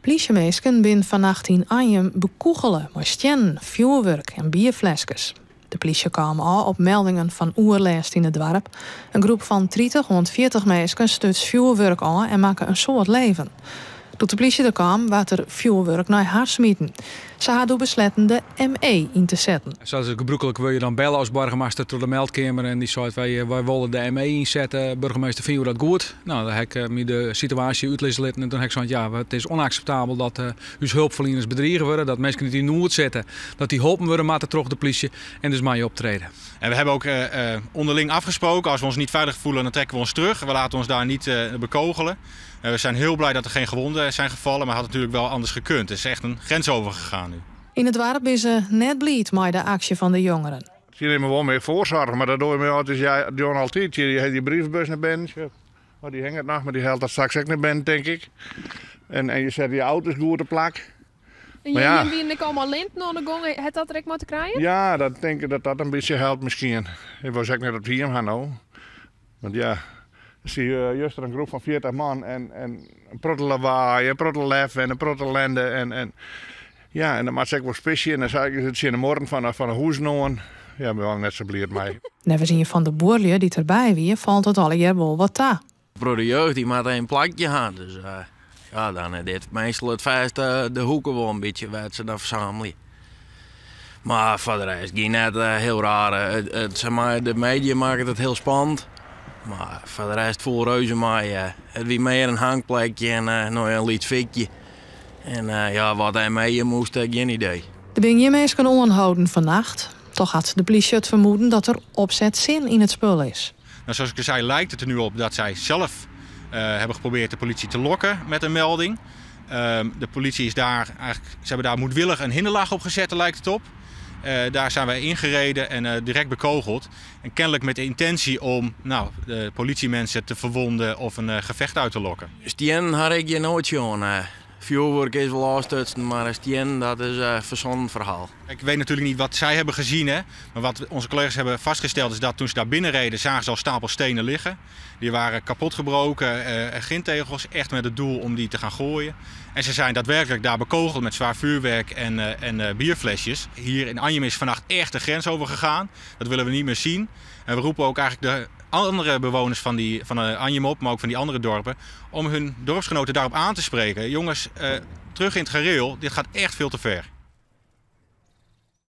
Politiemeesken bin vannacht in Anjem bekogelen met stenen, vuurwerk en bierflesjes. De politie kwam al op meldingen van oerlast in het dorp. Een groep van 30 rond 40 meesken stuurt vuurwerk aan en maken een soort leven. Toen de politie er kwam, werd er vuurwerk naar haar smieten. Ze hadden besloten de ME in te zetten. Zoals gebruikelijk wil je dan bellen als burgemeester tot de meldkamer en die zei wij willen de ME inzetten. Burgemeester, vinden we dat goed? Nou, dan heb ik me de situatie uitleggen en toen heb ik gezegd, ja, het is onacceptabel dat uw hulpverleners bedriegen worden, dat mensen niet in nood zetten, dat die geholpen worden maar terug de politie en dus mij optreden. En we hebben ook onderling afgesproken, als we ons niet veilig voelen, dan trekken we ons terug. We laten ons daar niet bekogelen. We zijn heel blij dat er geen gewonden zijn gevallen, maar had natuurlijk wel anders gekund. Het is echt een grens overgegaan nu. In het dorp is ze net blij met de actie van de jongeren. Je neemt wel meer voorzorg, maar dat doe je me altijd. Ja, John altijd. Je hebt die brievenbus naar binnen. Maar die hangt nog, maar die haalt dat straks ook naar binnen, denk ik. En je zet je auto's goed op plak. En je wie ik allemaal lint naar de gang, het dat direct moeten krijgen? Ja, dat denk ik dat een beetje helpt misschien. Ik wil zeggen dat we hier gaan nou. Want ja, zie je juist een groep van 40 man en een protte lawaai, een protte lef en een protte lende en ja, en dan maakt ik wel spesje en dan zei ik het in de morgen van een huis noemen. Ja, ben wel net zo blij mee. Net zien van de boerlui die erbij wie valt het alle jaar wel wat ta. Voor de jeugd die maar een plakje gaan, dus ja, dan dit meestal het feest de hoeken wel een beetje waar ze dan verzamelen. Maar voor de rest ging net heel raar. Zeg maar, de media maken het heel spannend. Maar voor de rest vol reuze maar het wie meer een hangplekje en nog een lied fikje. En ja, wat hij mee moest, geen idee. De Bingje-meesken onhouden vannacht. Toch had de politie het vermoeden dat er opzet zin in het spul is. Nou, zoals ik zei, lijkt het er nu op dat zij zelf hebben geprobeerd de politie te lokken met een melding. De politie is daar eigenlijk, ze hebben daar moedwillig een hinderlaag op gezet, lijkt het op. Daar zijn wij ingereden en direct bekogeld. En kennelijk met de intentie om de politiemensen te verwonden of een gevecht uit te lokken. Stien had ik je nooit zien. Vuurwerk is wel afstutsen, maar stien dat is een verzonnen verhaal. Ik weet natuurlijk niet wat zij hebben gezien, hè? Maar wat onze collega's hebben vastgesteld is dat toen ze daar binnenreden zagen ze al stapels stenen liggen. Die waren kapotgebroken, gintegels, echt met het doel om die te gaan gooien. En ze zijn daadwerkelijk daar bekogeld met zwaar vuurwerk en bierflesjes. Hier in Anjem is vannacht echt de grens overgegaan. Dat willen we niet meer zien. En we roepen ook eigenlijk de andere bewoners van Anjem op, maar ook van die andere dorpen, om hun dorpsgenoten daarop aan te spreken. Jongens, terug in het gareel, dit gaat echt veel te ver.